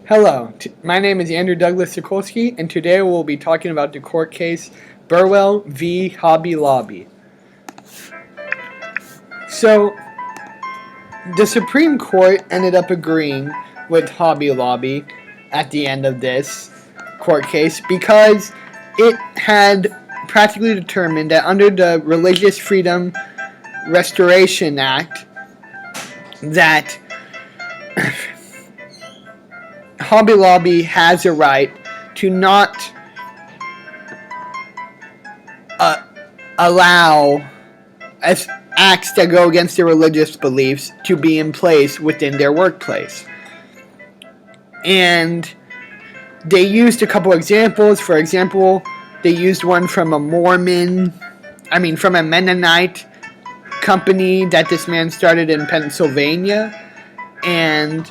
Hello, my name is Andrew Douglas Sikorski, and today we'll be talking about the court case Burwell v. Hobby Lobby. So, the Supreme Court ended up agreeing with Hobby Lobby at the end of this court case because it had practically determined that under the Religious Freedom Restoration Act that Hobby Lobby has a right to not allow acts that go against their religious beliefs to be in place within their workplace. And they used a couple examples. For example, they used one from a Mennonite company that this man started in Pennsylvania, and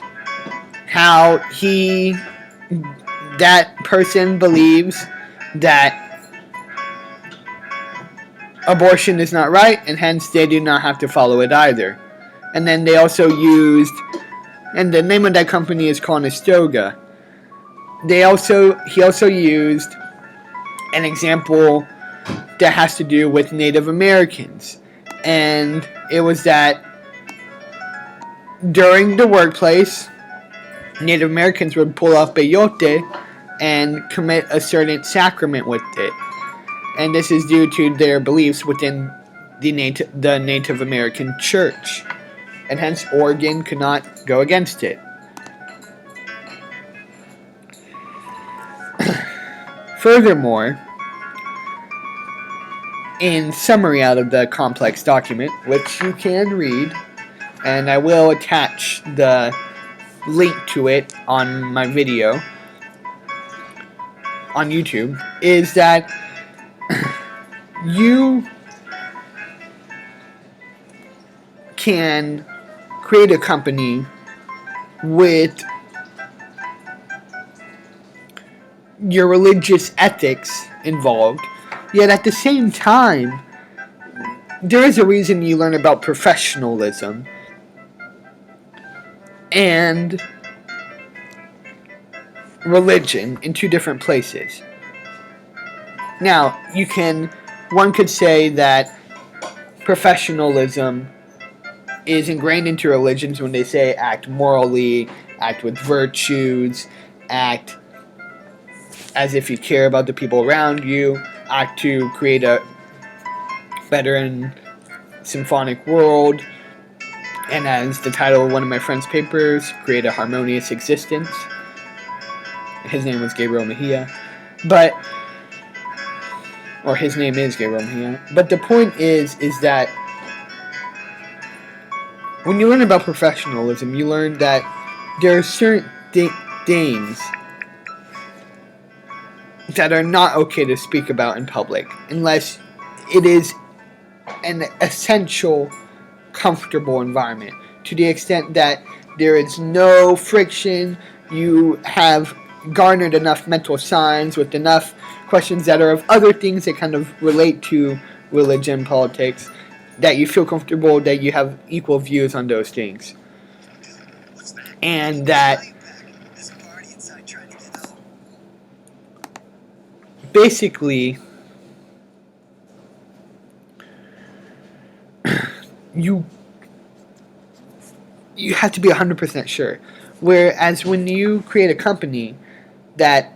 how that person believes that abortion is not right, and hence they do not have to follow it either. And then they also used, and the name of that company is Conestoga. He also used an example that has to do with Native Americans, and it was that during the workplace, Native Americans would pull off peyote and commit a certain sacrament with it. And this is due to their beliefs within the Native American church. And hence Oregon could not go against it. Furthermore, in summary out of the complex document, which you can read, and I will attach the link to it on my video on YouTube, is that you can create a company with your religious ethics involved, yet at the same time, there is a reason you learn about professionalism and religion in two different places. Now, one could say that professionalism is ingrained into religions when they say act morally, act with virtues, act as if you care about the people around you, act to create a better and symphonic world, and as the title of one of my friend's papers, create a harmonious existence. His name was Gabriel Mejia, or his name is Gabriel Mejia. But the point is that when you learn about professionalism, you learn that there are certain things that are not okay to speak about in public unless it is an essential, comfortable environment. To the extent that there is no friction, you have garnered enough mental signs with enough questions that are of other things that kind of relate to religion, politics, that you feel comfortable that you have equal views on those things. And that basically you have to be 100% sure. Whereas when you create a company that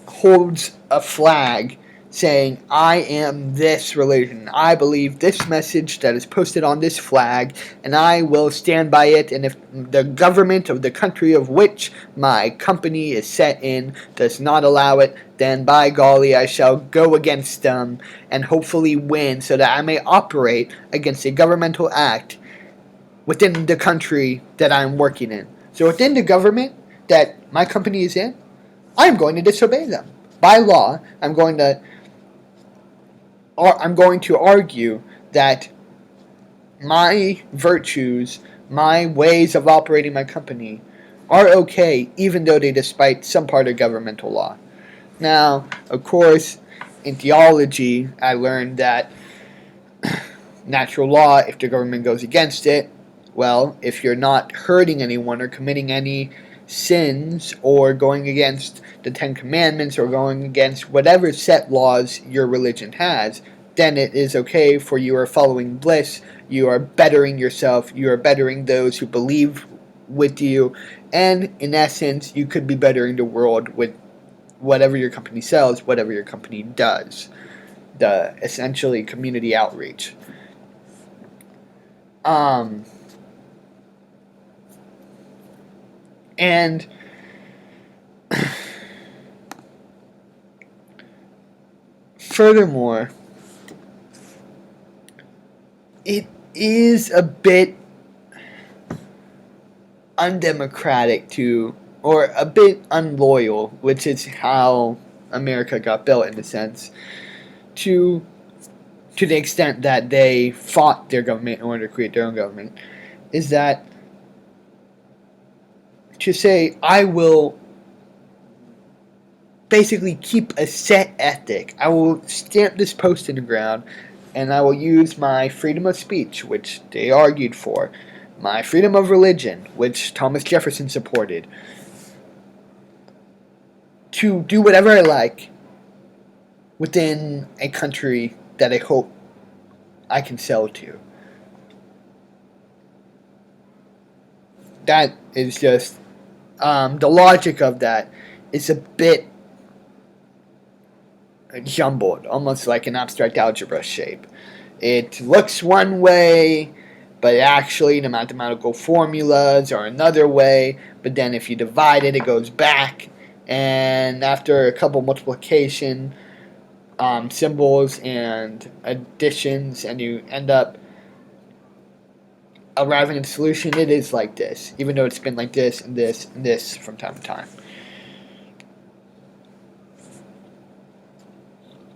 holds a flag saying, I am this religion, I believe this message that is posted on this flag, and I will stand by it, and if the government of the country of which my company is set in does not allow it, then by golly I shall go against them and hopefully win so that I may operate against a governmental act within the country that I'm working in. So within the government that my company is in, I'm going to disobey them. By law, I'm going to argue that my virtues, my ways of operating my company are okay, even though they despite some part of governmental law. Now, of course, in theology, I learned that natural law, if the government goes against it, well, if you're not hurting anyone or committing any sins or going against the Ten Commandments or going against whatever set laws your religion has, then it is okay, for you are following bliss, you are bettering yourself, you are bettering those who believe with you, and in essence, you could be bettering the world with whatever your company sells, whatever your company does. The essentially community outreach. And furthermore, it is a bit undemocratic to, or a bit unloyal, which is how America got built in a sense, to the extent that they fought their government in order to create their own government, is that to say, I will basically keep a set ethic. I will stamp this post in the ground, and I will use my freedom of speech, which they argued for, my freedom of religion, which Thomas Jefferson supported, to do whatever I like within a country that I hope I can sell to. That is just, the logic of that is a bit jumbled, almost like an abstract algebra shape. It looks one way, but actually the mathematical formulas are another way, but then if you divide it, it goes back, and after a couple multiplication symbols and additions, and you end up arriving at a solution, it is like this, even though it's been like this and this and this from time to time.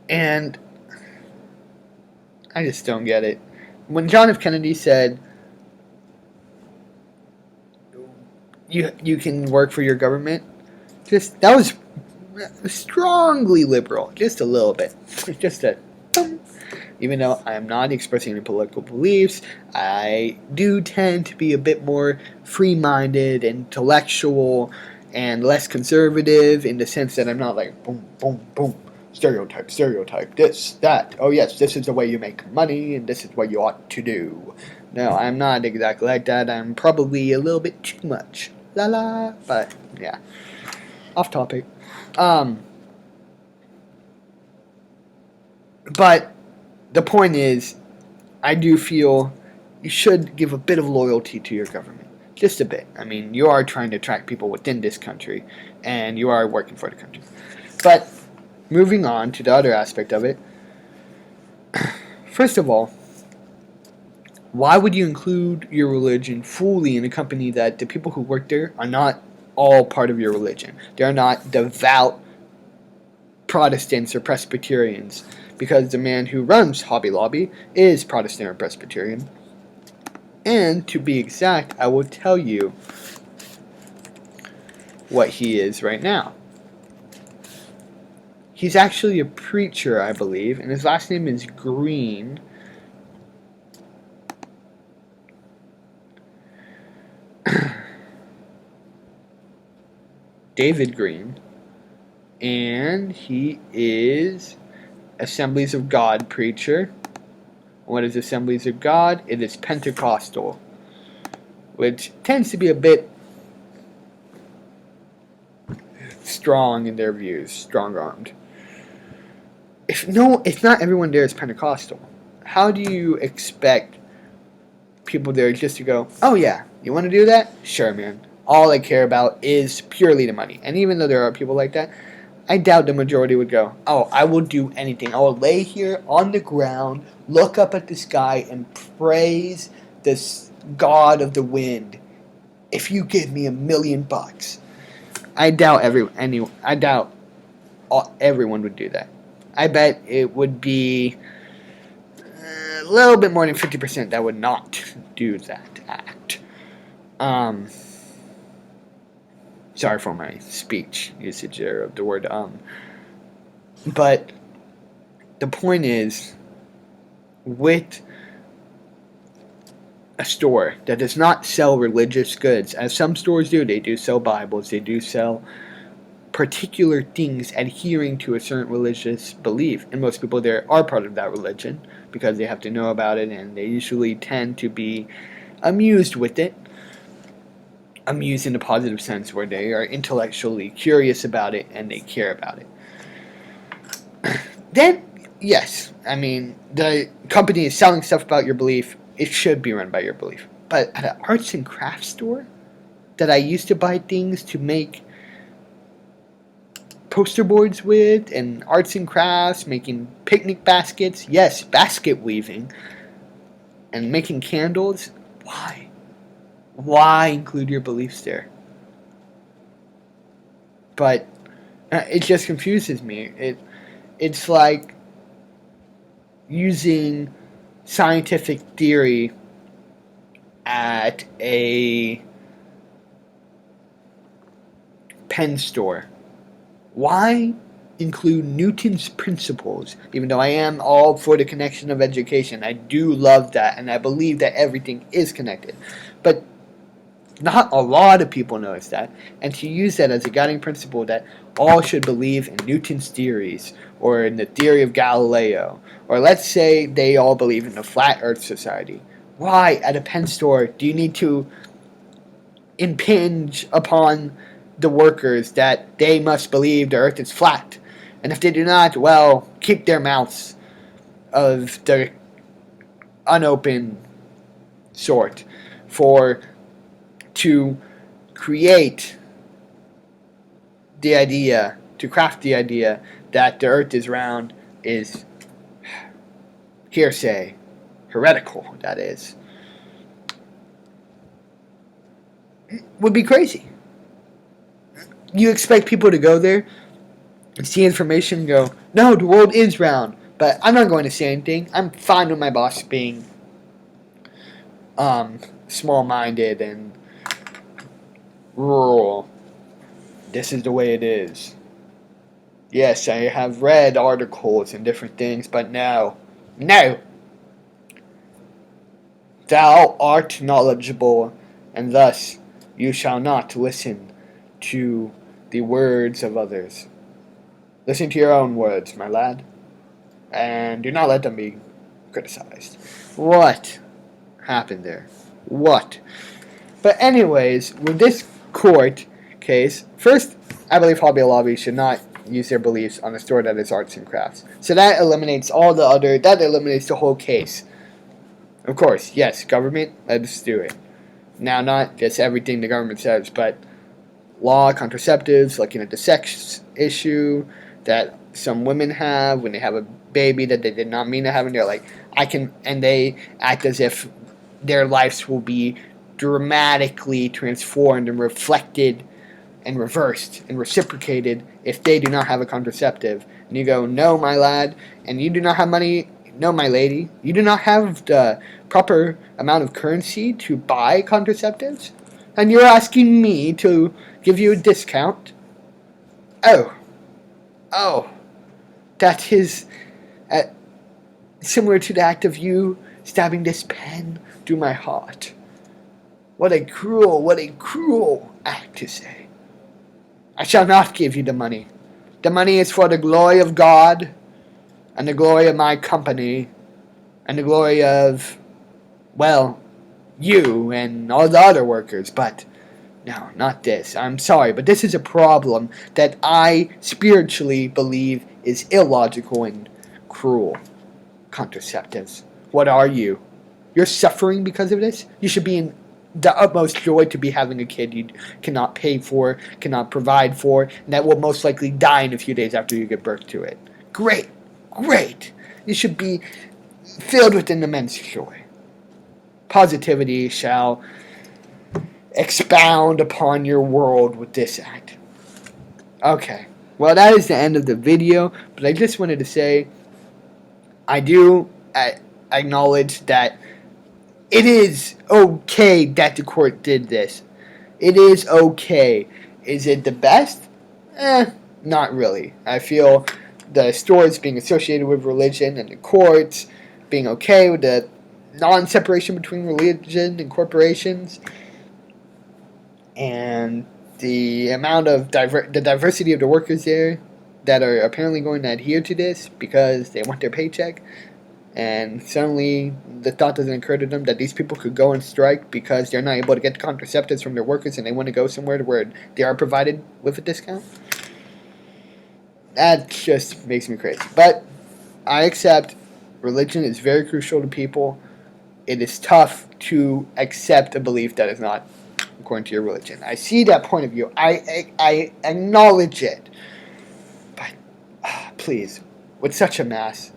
And I just don't get it. When John F. Kennedy said, you can work for your government, that was strongly liberal, just a little bit, just a even though I am not expressing any political beliefs, I do tend to be a bit more free-minded, intellectual, and less conservative, in the sense that I'm not like boom, boom, boom, stereotype, this, that, oh yes, this is the way you make money, and this is what you ought to do. No, I'm not exactly like that. I'm probably a little bit too much. La la, but yeah, off topic. But the point is, I do feel you should give a bit of loyalty to your government. Just a bit. I mean, you are trying to attract people within this country, and you are working for the country. But moving on to the other aspect of it, first of all, why would you include your religion fully in a company that the people who work there are not all part of your religion? They are not devout Protestants or Presbyterians, because the man who runs Hobby Lobby is Protestant or Presbyterian. And to be exact, I will tell you what he is right now. He's actually a preacher, I believe, and his last name is Green. David Green. And he is Assemblies of God preacher. What is Assemblies of God? It is Pentecostal, which tends to be a bit strong in their views, strong-armed. If not everyone there is Pentecostal, how do you expect people there just to go, oh yeah, you want to do that? Sure, man. All I care about is purely the money. And even though there are people like that, I doubt the majority would go, oh, I will do anything. I will lay here on the ground, look up at the sky, and praise this God of the wind if you give me $1 million. I doubt everyone would do that. I bet it would be a little bit more than 50% that would not do that act. Sorry for my speech usage there of the word But the point is, with a store that does not sell religious goods, as some stores do. They do sell Bibles, they do sell particular things adhering to a certain religious belief, and most people there are part of that religion because they have to know about it, and they usually tend to be amused with it. Amused in a positive sense, where they are intellectually curious about it and they care about it. Then, yes, I mean, the company is selling stuff about your belief. It should be run by your belief. But at an arts and crafts store that I used to buy things to make poster boards with, and arts and crafts, making picnic baskets, yes, basket weaving, and making candles, why? Why include your beliefs there? But it just confuses me. It's like using scientific theory at a pen store. Why include Newton's principles? Even though I am all for the connection of education, I do love that, and I believe that everything is connected. But not a lot of people notice that, and to use that as a guiding principle that all should believe in Newton's theories, or in the theory of Galileo, or let's say they all believe in the Flat Earth Society. Why, at a pen store, do you need to impinge upon the workers that they must believe the Earth is flat? And if they do not, well, keep their mouths of the unopened sort to create the idea, to craft the idea that the Earth is round is hearsay, heretical, that is. Would be crazy. You expect people to go there and see information and go, no, the world is round, but I'm not going to say anything. I'm fine with my boss being small-minded and rural. This is the way it is. Yes, I have read articles and different things, but no. No! Thou art knowledgeable, and thus you shall not listen to the words of others. Listen to your own words, my lad, and do not let them be criticized. What happened there? What? But anyways, with this court case, first, I believe Hobby Lobby should not use their beliefs on a store that is arts and crafts. So that eliminates that eliminates the whole case. Of course, yes, government, let's do it. Now, not just everything the government says, but law, contraceptives, looking at the sex issue that some women have when they have a baby that they did not mean to have, and they're like, and they act as if their lives will be dramatically transformed and reflected and reversed and reciprocated if they do not have a contraceptive. And you go, no, my lad, and you do not have money, no, my lady, you do not have the proper amount of currency to buy contraceptives, and you're asking me to give you a discount? Oh, that is similar to the act of you stabbing this pen through my heart. What a cruel act to say. I shall not give you the money. The money is for the glory of God, and the glory of my company, and the glory of, well, you and all the other workers, but no, not this. I'm sorry, but this is a problem that I spiritually believe is illogical and cruel. Contraceptives. What are you? You're suffering because of this? You should be in the utmost joy to be having a kid you cannot pay for, cannot provide for, and that will most likely die in a few days after you give birth to it. Great. You should be filled with an immense joy. Positivity shall expound upon your world with this act. Okay, well, that is the end of the video, but I just wanted to say I do acknowledge that it is okay that the court did this. It is okay. Is it the best? Not really. I feel the stores being associated with religion and the courts being okay with the non-separation between religion and corporations, and the amount of the diversity of the workers there that are apparently going to adhere to this because they want their paycheck. And suddenly the thought doesn't occur to them that these people could go and strike because they're not able to get contraceptives from their workers and they want to go somewhere where they are provided with a discount. That just makes me crazy. But I accept religion is very crucial to people. It is tough to accept a belief that is not according to your religion. I see that point of view. I acknowledge it. But please, with such a mass,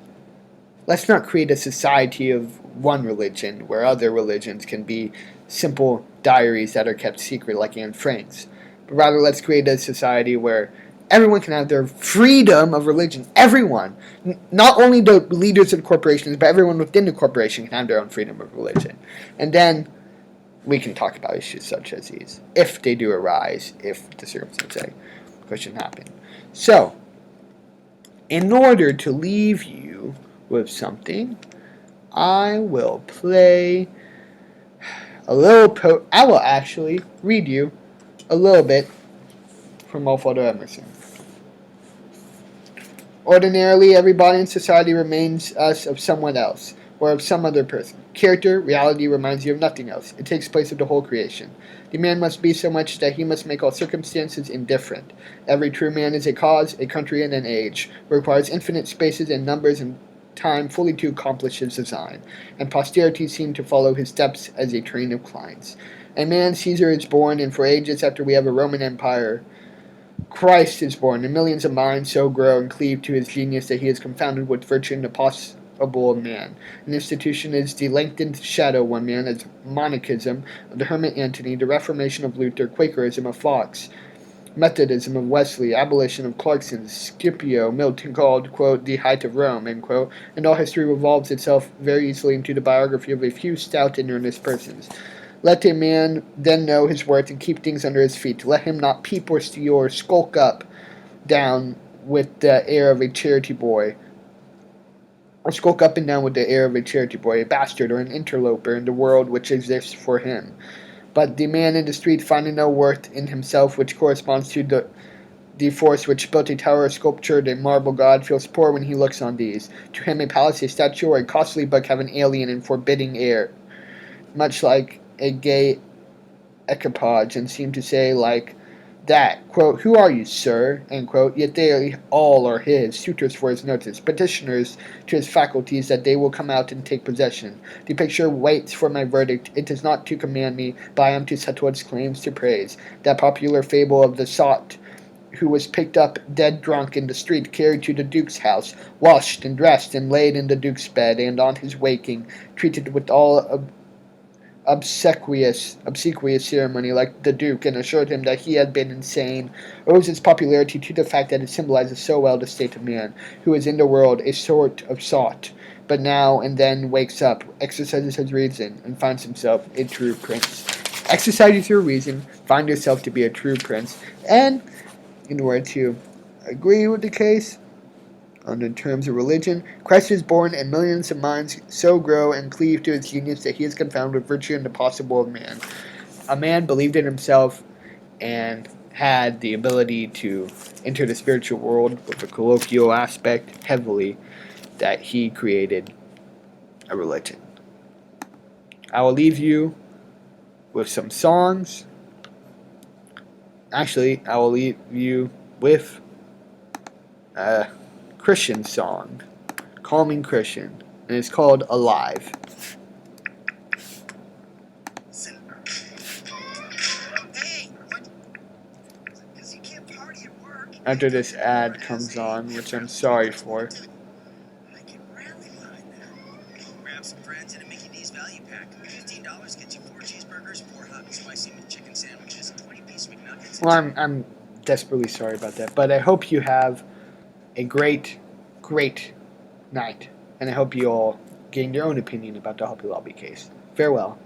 let's not create a society of one religion where other religions can be simple diaries that are kept secret like Anne Frank's. But rather, let's create a society where everyone can have their freedom of religion. Everyone. Not only the leaders of the corporations, but everyone within the corporation can have their own freedom of religion. And then we can talk about issues such as these, if they do arise, if the circumstances question happen. So, in order to leave you with something, I will play a little I will actually read you a little bit from Waldo Emerson. Ordinarily, everybody in society reminds us of someone else, or of some other person. Character, reality reminds you of nothing else. It takes place of the whole creation. The man must be so much that he must make all circumstances indifferent. Every true man is a cause, a country, and an age, requires infinite spaces and numbers and time fully to accomplish his design, and posterity seem to follow his steps as a train of clients. A man, Caesar, is born, and for ages after we have a Roman Empire, Christ is born, and millions of minds so grow and cleave to his genius that he is confounded with virtue and the possible of man. An institution is the lengthened shadow one man, as monachism of the hermit Antony, the Reformation of Luther, Quakerism of Fox, Methodism of Wesley, abolition of Clarkson, Scipio, Milton called, quote, the height of Rome, end quote, and all history revolves itself very easily into the biography of a few stout and earnest persons. Let a man then know his worth and keep things under his feet. Let him not peep or steal or skulk up down with the air of a charity boy, or skulk up and down with the air of a charity boy, a bastard or an interloper in the world which exists for him. But the man in the street, finding no worth in himself which corresponds to the force which built a tower, a sculptured a marble god, feels poor when he looks on these. To him a palace, a statue, or a costly book have an alien and forbidding air, much like a gay equipage, and seem to say like that, quote, who are you, sir, end quote, yet they all are his, suitors for his notice, petitioners to his faculties that they will come out and take possession. The picture waits for my verdict. It is not to command me, but I am to settle its claims to praise. That popular fable of the sot who was picked up dead drunk in the street, carried to the Duke's house, washed and dressed and laid in the Duke's bed, and on his waking, treated with all obsequious ceremony like the Duke, and assured him that he had been insane, owes its popularity to the fact that it symbolizes so well the state of man, who is in the world a sort of sot, but now and then wakes up, exercises his reason, and finds himself a true prince. Exercise your reason, find yourself to be a true prince, and in order to agree with the case, under terms of religion, Christ is born, and millions of minds so grow and cleave to his genius that he is confounded with virtue and the possible of man. A man believed in himself and had the ability to enter the spiritual world with a colloquial aspect heavily that he created a religion. I will leave you with some songs. Actually, I will leave you with Christian song, calming Christian, and it's called Alive. After this ad comes on, which I'm sorry for. Grab some friends in a Mickey D's value pack. $15 gets you 4 cheeseburgers, 4 hot and spicy chicken sandwiches, 20-piece McNuggets. Well, I'm desperately sorry about that, but I hope you have a great night, and I hope you all gain your own opinion about the Hopi Lobby case. Farewell.